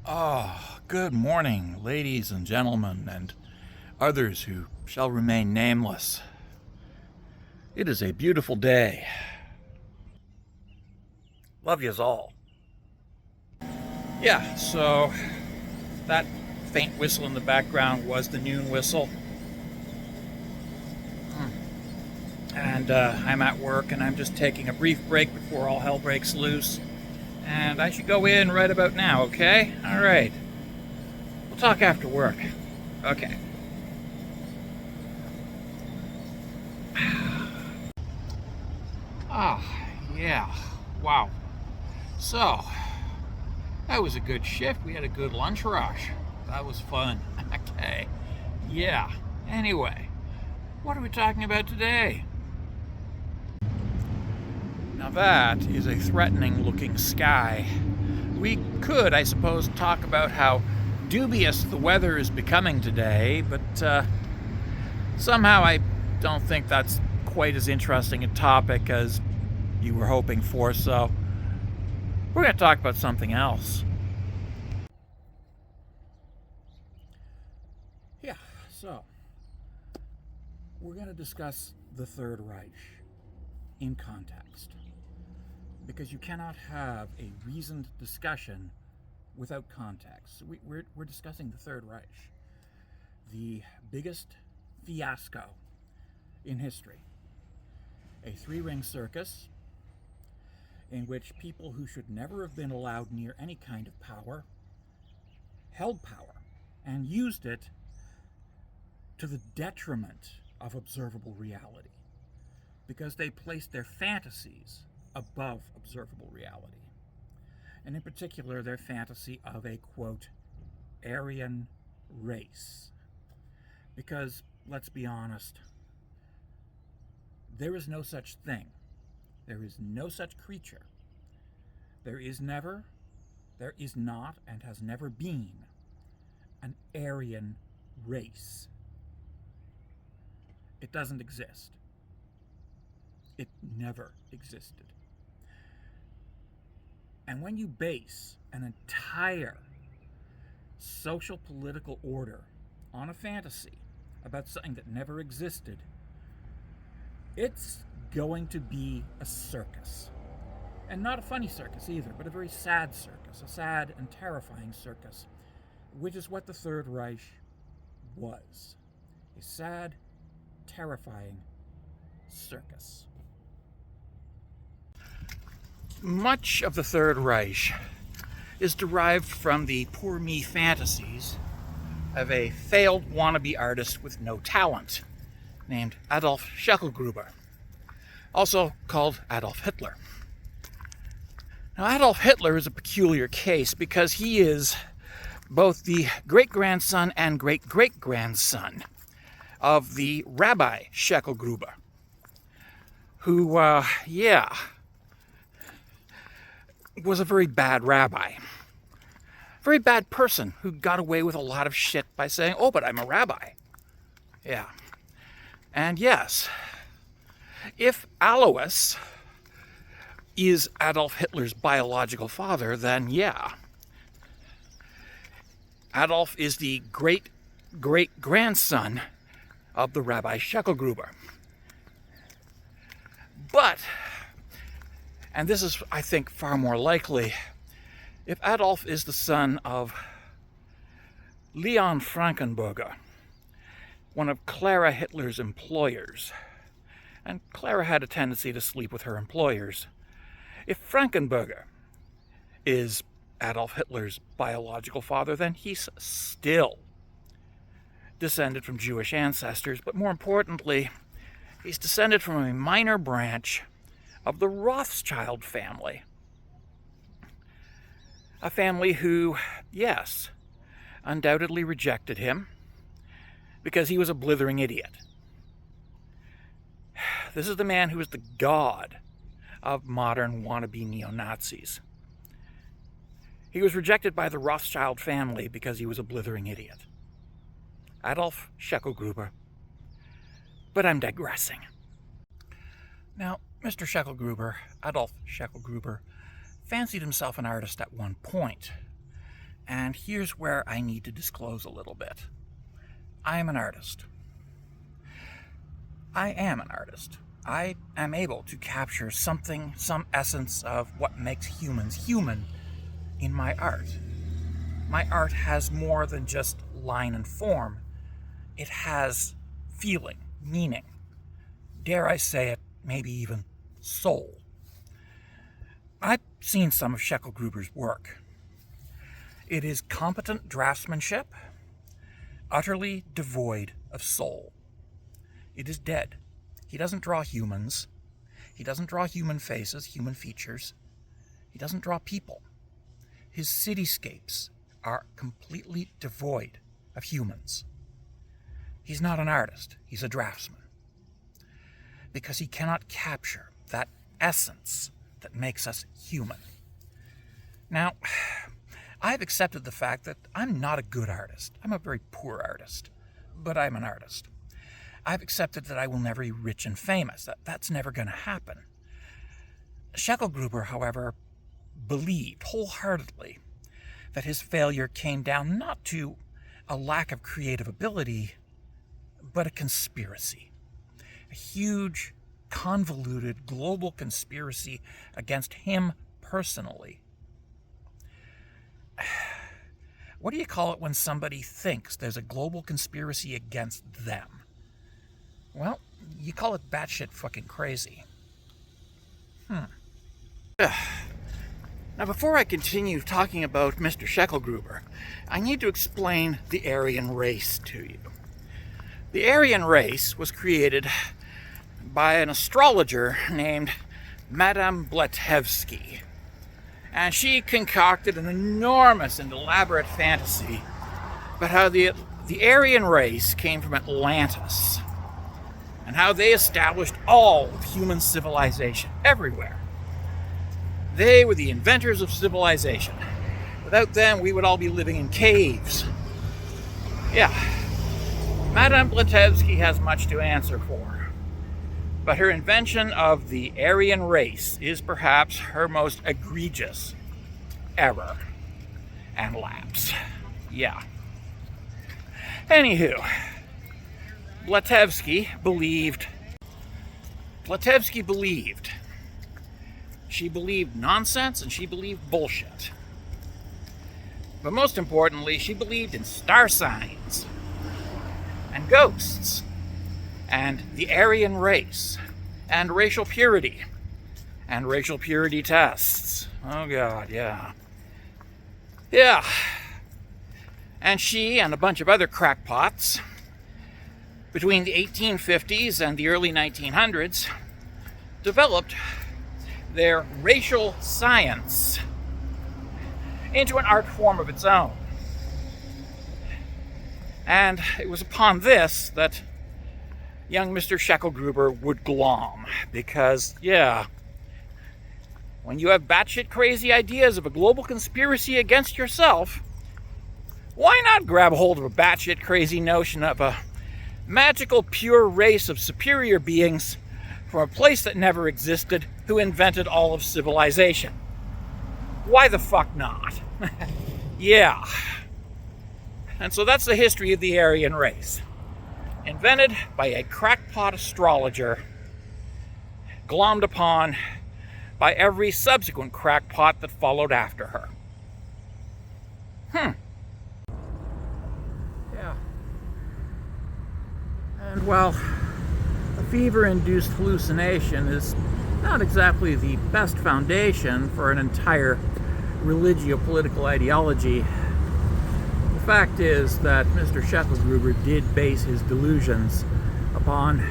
Oh, good morning, ladies and gentlemen, and others who shall remain nameless. It is a beautiful day. Love yous all. Yeah, so that faint whistle in the background was the noon whistle. And I'm at work and I'm just taking a brief break before all hell breaks loose. And I should go in right about now, okay? All right. We'll talk after work. Okay. Yeah. Wow. So, that was a good shift. We had a good lunch rush. That was fun. Okay. Yeah. Anyway, what are we talking about today? Now that is a threatening looking sky. We could, I suppose, talk about how dubious the weather is becoming today, but somehow I don't think that's quite as interesting a topic as you were hoping for, so we're going to talk about something else. Yeah, so we're going to discuss the Third Reich in context, because you cannot have a reasoned discussion without context. We're discussing the Third Reich, the biggest fiasco in history. A three-ring circus in which people who should never have been allowed near any kind of power held power and used it to the detriment of observable reality, because they placed their fantasies above observable reality. And in particular, their fantasy of a, quote, Aryan race. Because, let's be honest, there is no such thing. There is no such creature. There is never, there is not, and has never been an Aryan race. It doesn't exist. It never existed. And when you base an entire social political order on a fantasy about something that never existed, it's going to be a circus. And not a funny circus either, but a very sad circus, a sad and terrifying circus, which is what the Third Reich was. A sad, terrifying circus. Much of the Third Reich is derived from the poor me fantasies of a failed wannabe artist with no talent named Adolf Scheckelgruber, also called Adolf Hitler. Now, Adolf Hitler is a peculiar case because he is both the great-grandson and great-great-grandson of the Rabbi Scheckelgruber, who, was a very bad rabbi. Very bad person who got away with a lot of shit by saying, oh, but I'm a rabbi. Yeah. And yes, if Alois is Adolf Hitler's biological father, then yeah. Adolf is the great-great-grandson of the Rabbi Scheckelgruber. But, and this is, I think, far more likely, if Adolf is the son of Leon Frankenberger, one of Clara Hitler's employers, and Clara had a tendency to sleep with her employers, if Frankenberger is Adolf Hitler's biological father, then he's still descended from Jewish ancestors, but more importantly, he's descended from a minor branch of the Rothschild family. A family who, yes, undoubtedly rejected him because he was a blithering idiot. This is the man who is the god of modern wannabe neo-Nazis. He was rejected by the Rothschild family because he was a blithering idiot. Adolf Scheckelgruber. But I'm digressing. Now, Mr. Scheckelgruber, Adolf Scheckelgruber, fancied himself an artist at one point. And here's where I need to disclose a little bit. I am an artist. I am an artist. I am able to capture something, some essence of what makes humans human in my art. My art has more than just line and form. It has feeling, meaning, dare I say it, maybe even soul. I've seen some of Scheckelgruber's work. It is competent draftsmanship, utterly devoid of soul. It is dead. He doesn't draw humans. He doesn't draw human faces, human features. He doesn't draw people. His cityscapes are completely devoid of humans. He's not an artist. He's a draftsman. Because he cannot capture that essence that makes us human. Now, I've accepted the fact that I'm not a good artist. I'm a very poor artist, but I'm an artist. I've accepted that I will never be rich and famous. That's never going to happen. Scheckelgruber, however, believed wholeheartedly that his failure came down not to a lack of creative ability, but a conspiracy. A huge, convoluted, global conspiracy against him personally. What do you call it when somebody thinks there's a global conspiracy against them? Well, you call it batshit fucking crazy. Now, before I continue talking about Mr. Scheckelgruber, I need to explain the Aryan race to you. The Aryan race was created by an astrologer named Madame Blavatsky. And she concocted an enormous and elaborate fantasy about how the Aryan race came from Atlantis and how they established all of human civilization everywhere. They were the inventors of civilization. Without them, we would all be living in caves. Yeah, Madame Blavatsky has much to answer for. But her invention of the Aryan race is perhaps her most egregious error and lapse. Yeah. Anywho, Blavatsky believed. She believed nonsense and she believed bullshit. But most importantly, she believed in star signs and ghosts and the Aryan race and racial purity and racial purity tests. Oh God, yeah. Yeah. And she and a bunch of other crackpots between the 1850s and the early 1900s developed their racial science into an art form of its own. And it was upon this that young Mr. Scheckelgruber would glom, because, yeah, when you have batshit crazy ideas of a global conspiracy against yourself, why not grab hold of a batshit crazy notion of a magical pure race of superior beings from a place that never existed who invented all of civilization? Why the fuck not? Yeah. And so that's the history of the Aryan race. Invented by a crackpot astrologer, glommed upon by every subsequent crackpot that followed after her. Yeah. And well, a fever-induced hallucination is not exactly the best foundation for an entire religio-political ideology. The fact is that Mr. Scheckelgruber did base his delusions upon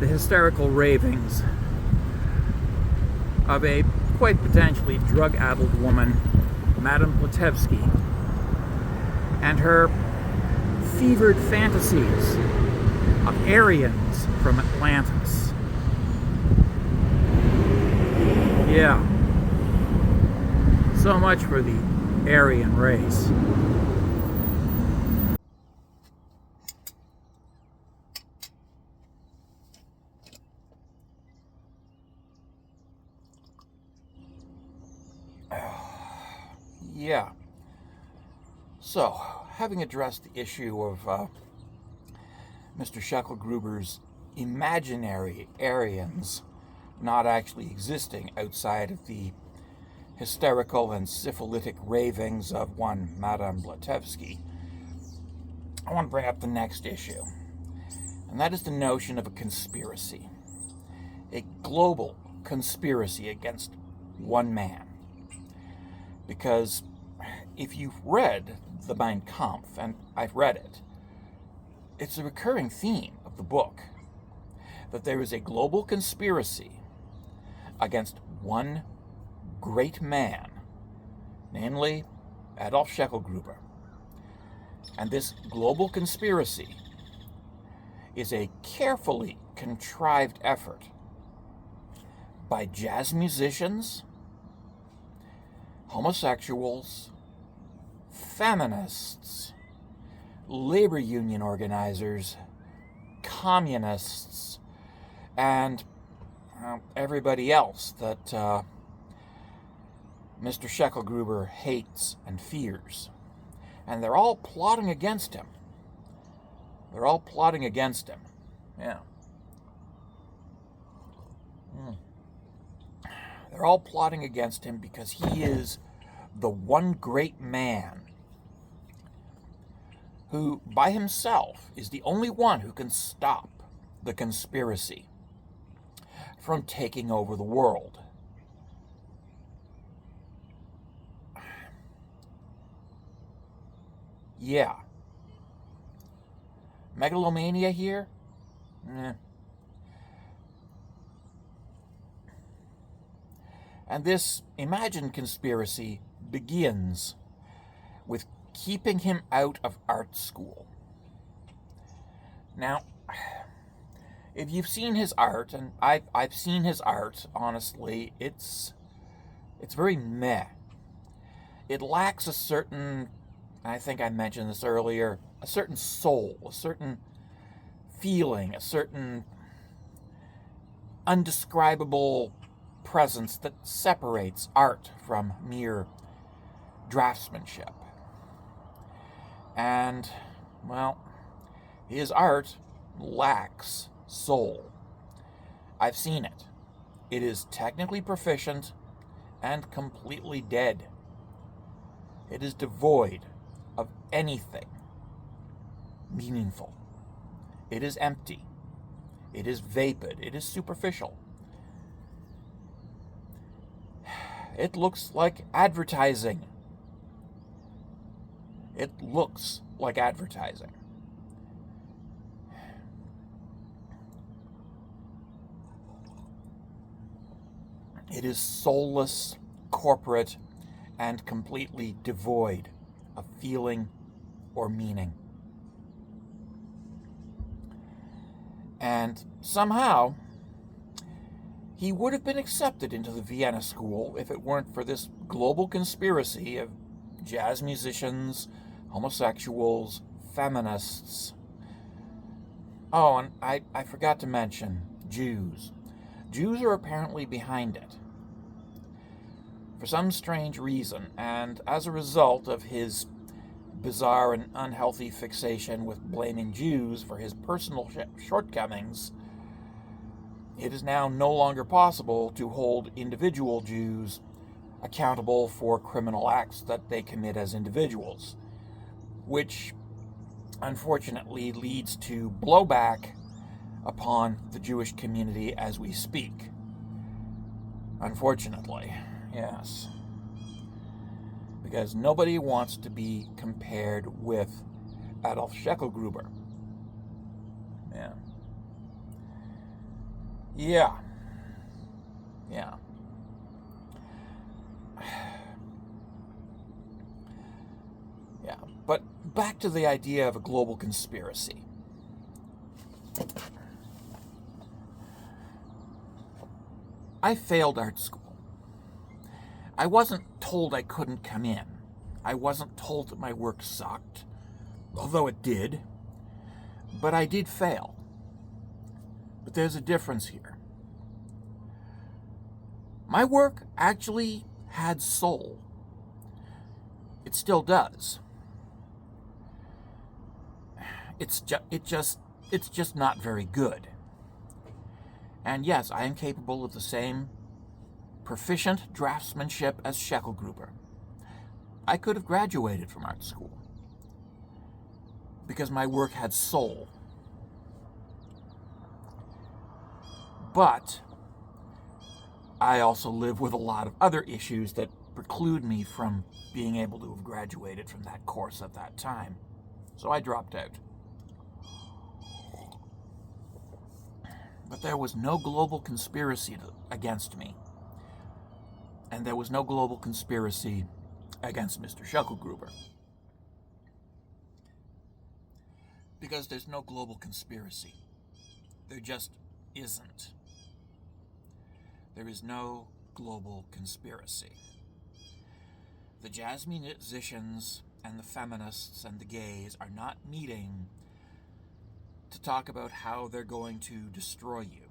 the hysterical ravings of a quite potentially drug-addled woman, Madame Blavatsky, and her fevered fantasies of Aryans from Atlantis. Yeah. So much for the Aryan race. Yeah. So, having addressed the issue of Mr. Scheckelgruber's imaginary Aryans not actually existing outside of the hysterical and syphilitic ravings of one Madame Blavatsky, I want to bring up the next issue, and that is the notion of a conspiracy. A global conspiracy against one man. Because if you've read the Mein Kampf, and I've read it, it's a recurring theme of the book that there is a global conspiracy against one great man, namely Adolf Scheckelgruber. And this global conspiracy is a carefully contrived effort by jazz musicians, homosexuals, feminists, labor union organizers, communists, and everybody else that Mr. Scheckelgruber hates and fears. And they're all plotting against him. They're all plotting against him. Yeah. They're all plotting against him because he is the one great man who, by himself, is the only one who can stop the conspiracy from taking over the world. Yeah. Megalomania here? And this imagined conspiracy begins with keeping him out of art school. Now, if you've seen his art, and I've seen his art, honestly, it's very meh. It lacks a certain, I think I mentioned this earlier, a certain soul, a certain feeling, a certain undescribable presence that separates art from mere draftsmanship. And, well, his art lacks soul. I've seen it. It is technically proficient and completely dead. It is devoid of anything meaningful. It is empty. It is vapid. It is superficial. It looks like advertising. It looks like advertising. It is soulless, corporate, and completely devoid of feeling or meaning. And somehow, he would have been accepted into the Vienna School if it weren't for this global conspiracy of jazz musicians, homosexuals, feminists. Oh, and I forgot to mention Jews. Jews are apparently behind it for some strange reason, and as a result of his bizarre and unhealthy fixation with blaming Jews for his personal shortcomings, it is now no longer possible to hold individual Jews accountable for criminal acts that they commit as individuals, which unfortunately leads to blowback upon the Jewish community as we speak. Unfortunately, yes. Because nobody wants to be compared with Adolf Scheckelgruber. Yeah. Yeah. Yeah. Yeah. But back to the idea of a global conspiracy. I failed art school. I wasn't told I couldn't come in. I wasn't told that my work sucked, although it did. But I did fail. But there's a difference here. My work actually had soul. It still does. It's just not very good. And yes, I am capable of the same proficient draftsmanship as Scheckelgruber. I could have graduated from art school because my work had soul. But I also live with a lot of other issues that preclude me from being able to have graduated from that course at that time. So I dropped out. But there was no global conspiracy against me. And there was no global conspiracy against Mr. Scheckelgruber. Because there's no global conspiracy. There just isn't. There is no global conspiracy. The jazz musicians and the feminists and the gays are not meeting to talk about how they're going to destroy you.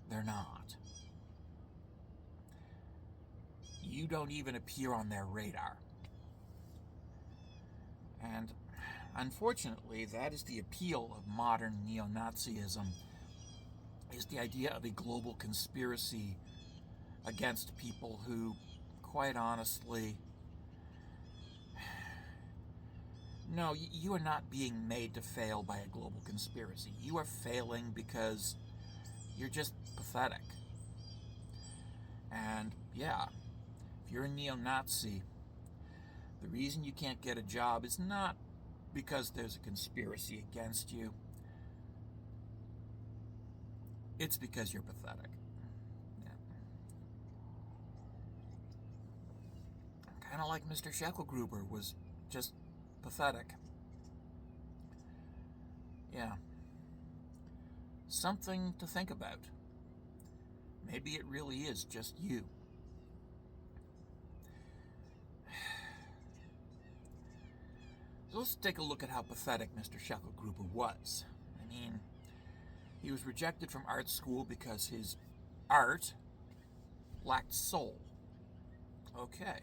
They're not. You don't even appear on their radar. And unfortunately, that is the appeal of modern neo-Nazism, is the idea of a global conspiracy against people who, quite honestly, no, you are not being made to fail by a global conspiracy. You are failing because you're just pathetic. And yeah, if you're a neo-Nazi, the reason you can't get a job is not because there's a conspiracy against you. It's because you're pathetic. Yeah. Kind of like Mr. Scheckelgruber was just pathetic. Yeah. Something to think about. Maybe it really is just you. So let's take a look at how pathetic Mr. Scheckelgruber was. I mean, he was rejected from art school because his art lacked soul. Okay.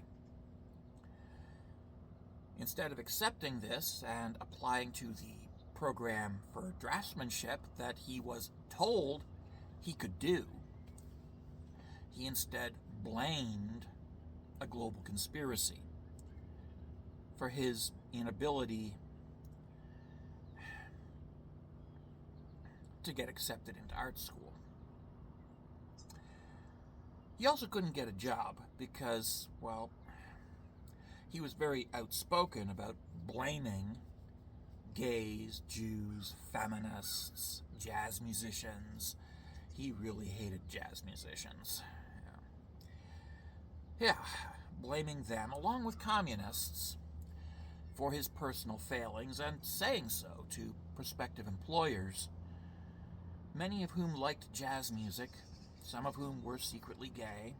Instead of accepting this and applying to the program for draftsmanship that he was told he could do, he instead blamed a global conspiracy for his inability to get accepted into art school. He also couldn't get a job because, well, he was very outspoken about blaming gays, Jews, feminists, jazz musicians. He really hated jazz musicians. Yeah, blaming them, along with communists, for his personal failings and saying so to prospective employers, many of whom liked jazz music, some of whom were secretly gay,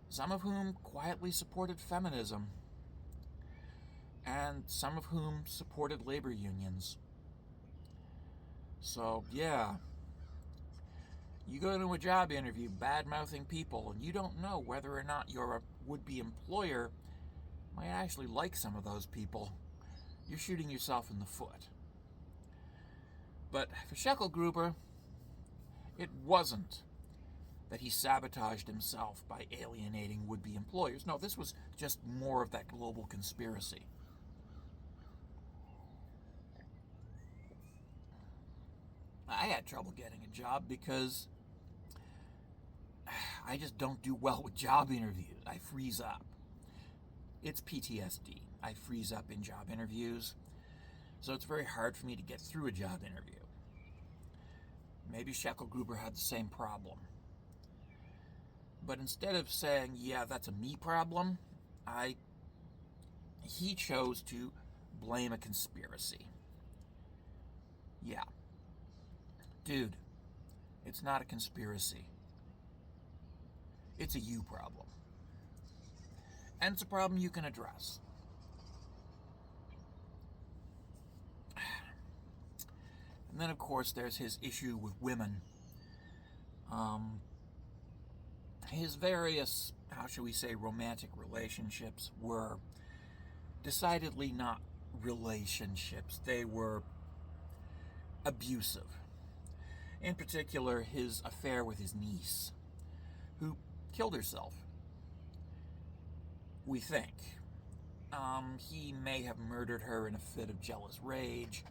some of whom quietly supported feminism, and some of whom supported labor unions. So, yeah, you go to a job interview bad-mouthing people, and you don't know whether or not your would-be employer might actually like some of those people. You're shooting yourself in the foot. But for Scheckelgruber, it wasn't that he sabotaged himself by alienating would-be employers. No, this was just more of that global conspiracy. I had trouble getting a job because I just don't do well with job interviews. I freeze up. It's PTSD. I freeze up in job interviews. So it's very hard for me to get through a job interview. Maybe Scheckelgruber had the same problem. But instead of saying, yeah, that's a me problem, he chose to blame a conspiracy. Yeah. Dude, it's not a conspiracy. It's a you problem. And it's a problem you can address. And then, of course, there's his issue with women. his various, how shall we say, romantic relationships were decidedly not relationships. They were abusive. In particular, his affair with his niece, who killed herself, we think. He may have murdered her in a fit of jealous rage,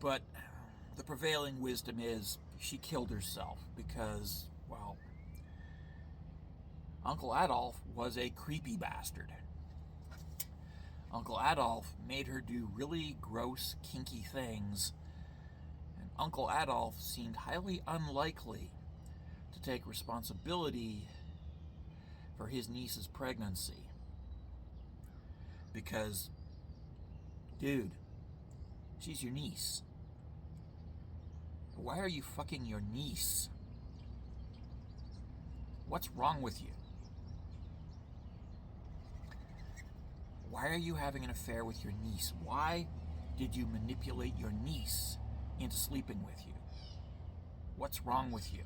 but the prevailing wisdom is she killed herself because, well, Uncle Adolf was a creepy bastard. Uncle Adolf made her do really gross, kinky things, and Uncle Adolf seemed highly unlikely to take responsibility for his niece's pregnancy. Because, dude, she's your niece. Why are you fucking your niece? What's wrong with you? Why are you having an affair with your niece? Why did you manipulate your niece into sleeping with you? What's wrong with you?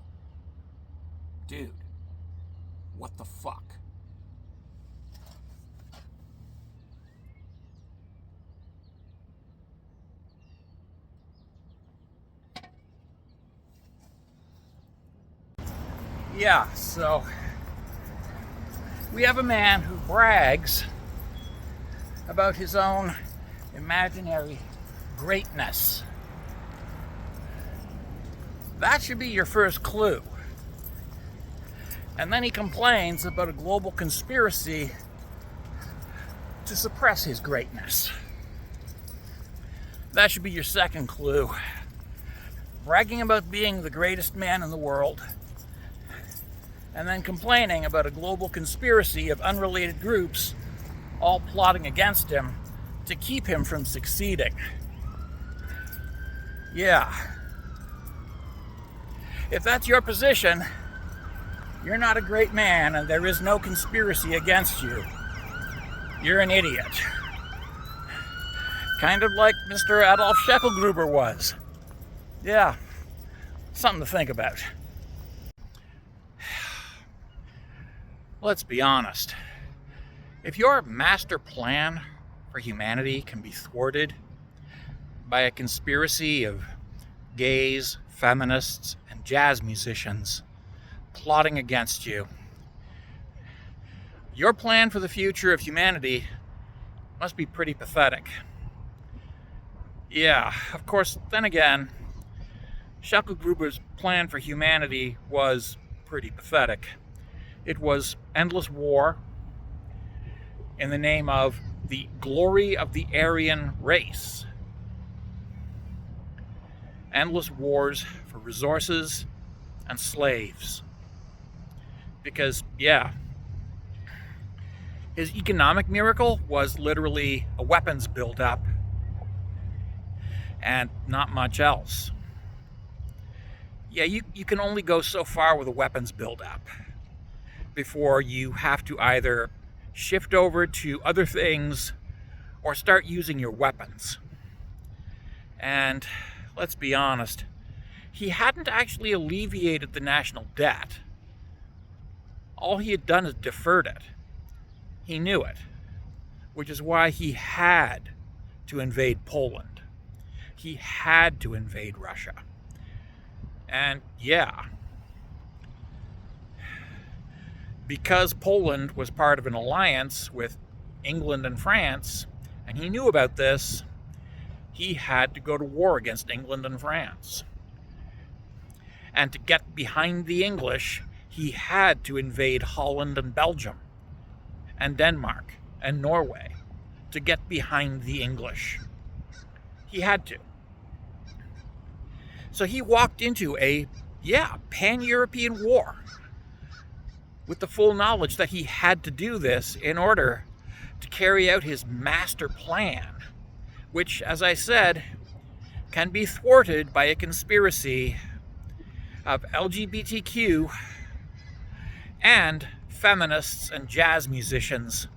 Dude, what the fuck? Yeah, so we have a man who brags about his own imaginary greatness. That should be your first clue. And then he complains about a global conspiracy to suppress his greatness. That should be your second clue. Bragging about being the greatest man in the world, and then complaining about a global conspiracy of unrelated groups all plotting against him to keep him from succeeding. Yeah. If that's your position, you're not a great man and there is no conspiracy against you. You're an idiot. Kind of like Mr. Adolf Scheckelgruber was. Yeah, something to think about. Let's be honest. If your master plan for humanity can be thwarted by a conspiracy of gays, feminists, and jazz musicians plotting against you, your plan for the future of humanity must be pretty pathetic. Yeah, of course, then again, Scheckelgruber's plan for humanity was pretty pathetic. It was endless war in the name of the glory of the Aryan race. Endless wars for resources and slaves. Because, yeah, his economic miracle was literally a weapons buildup and not much else. Yeah, you can only go so far with a weapons buildup before you have to either shift over to other things or start using your weapons. And let's be honest, he hadn't actually alleviated the national debt. All he had done is deferred it. He knew it, which is why he had to invade Poland. He had to invade Russia. And yeah, because Poland was part of an alliance with England and France, and he knew about this, he had to go to war against England and France. And to get behind the English, he had to invade Holland and Belgium, and Denmark and Norway to get behind the English. He had to. So he walked into a, pan-European war with the full knowledge that he had to do this in order to carry out his master plan, which, as I said, can be thwarted by a conspiracy of LGBTQ and feminists and jazz musicians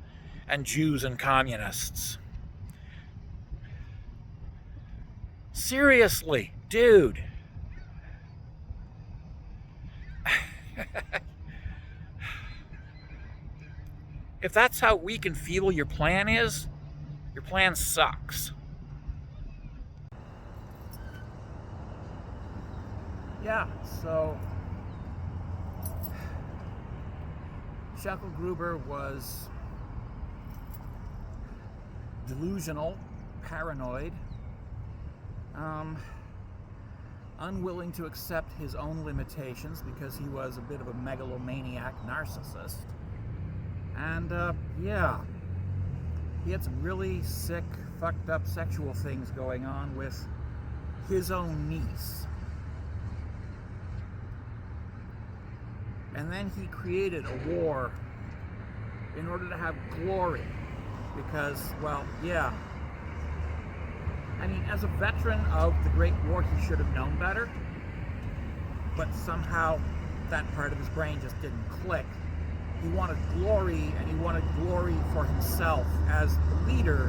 and Jews and communists. Seriously, dude. If that's how weak and feeble your plan is, your plan sucks. Yeah, so Gruber was delusional, paranoid, unwilling to accept his own limitations because he was a bit of a megalomaniac narcissist. And yeah, he had some really sick, fucked up sexual things going on with his own niece. And then he created a war in order to have glory. Because, well, yeah. I mean, as a veteran of the Great War, he should have known better. But somehow that part of his brain just didn't click. He wanted glory, and he wanted glory for himself as the leader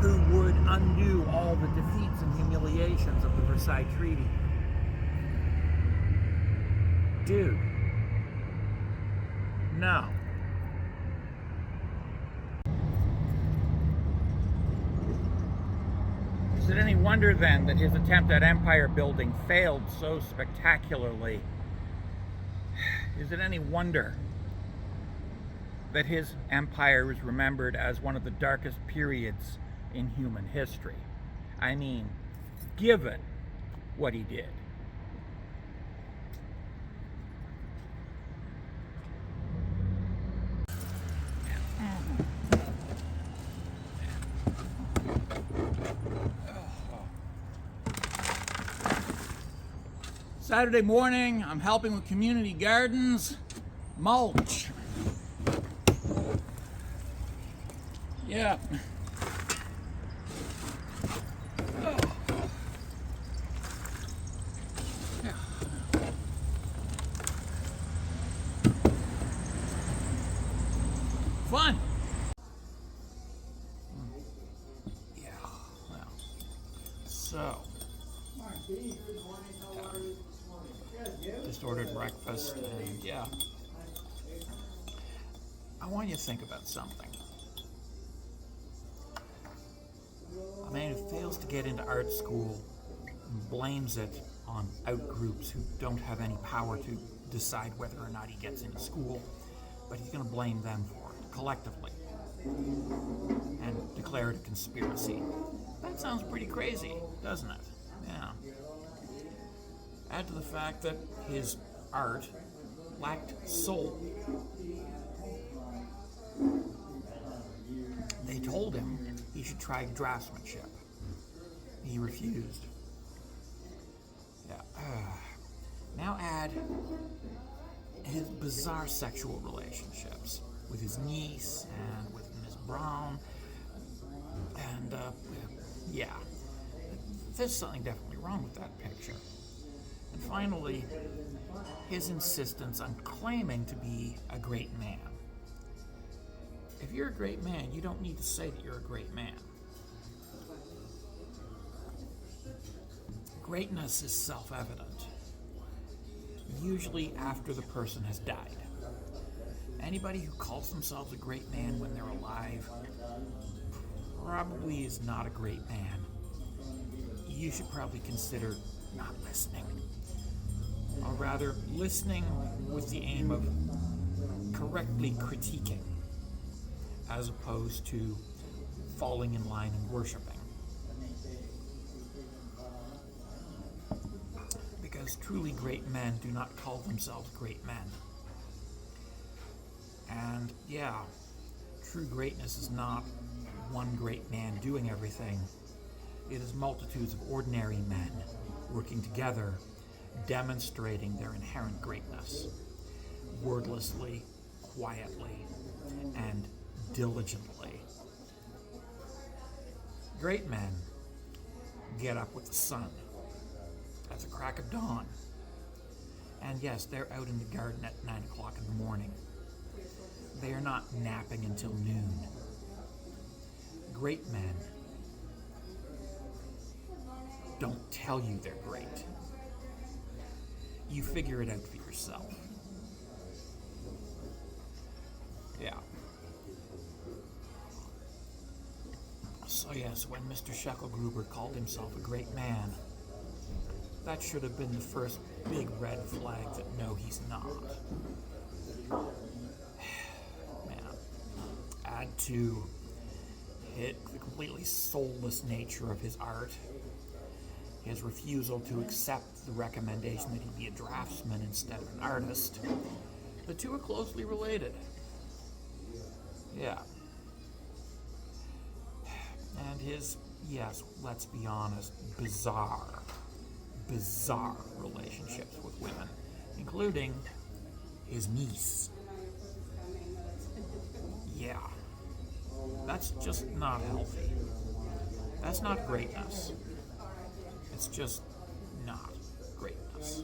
who would undo all the defeats and humiliations of the Versailles Treaty. Dude. No. Is it any wonder then that his attempt at empire building failed so spectacularly? Is it any wonder that his empire is remembered as one of the darkest periods in human history? I mean, given what he did. Saturday morning, I'm helping with community gardens, mulch. Yeah. Fun. Yeah, well, so. Just ordered breakfast, and yeah. I want you to think about something. A man who fails to get into art school and blames it on out-groups who don't have any power to decide whether or not he gets into school, but he's going to blame them for it, collectively, and declare it a conspiracy. That sounds pretty crazy, doesn't it? Yeah. Add to the fact that his art lacked soul. They told him he should try draftsmanship. He refused. Yeah. Now add his bizarre sexual relationships with his niece and with Miss Brown. And, yeah. There's something definitely wrong with that picture. And finally, his insistence on claiming to be a great man. If you're a great man, you don't need to say that you're a great man. Greatness is self-evident, usually after the person has died. Anybody who calls themselves a great man when they're alive probably is not a great man. You should probably consider not listening. Or rather, listening with the aim of correctly critiquing, as opposed to falling in line and worshiping. Because truly great men do not call themselves great men. And yeah, true greatness is not one great man doing everything. It is multitudes of ordinary men working together, demonstrating their inherent greatness, wordlessly, quietly, and diligently. Great men get up with the sun at the crack of dawn. And yes, they're out in the garden at 9 o'clock in the morning. They are not napping until noon. Great men don't tell you they're great. You figure it out for yourself. Yeah. So yes, when Mr. Scheckelgruber called himself a great man, that should have been the first big red flag that no, he's not. Man, add to it the completely soulless nature of his art, his refusal to accept the recommendation that he be a draftsman instead of an artist. The two are closely related. Yeah. And his, yes, let's be honest, bizarre relationships with women, including his niece. Yeah. That's just not healthy. That's not greatness. It's just not greatness.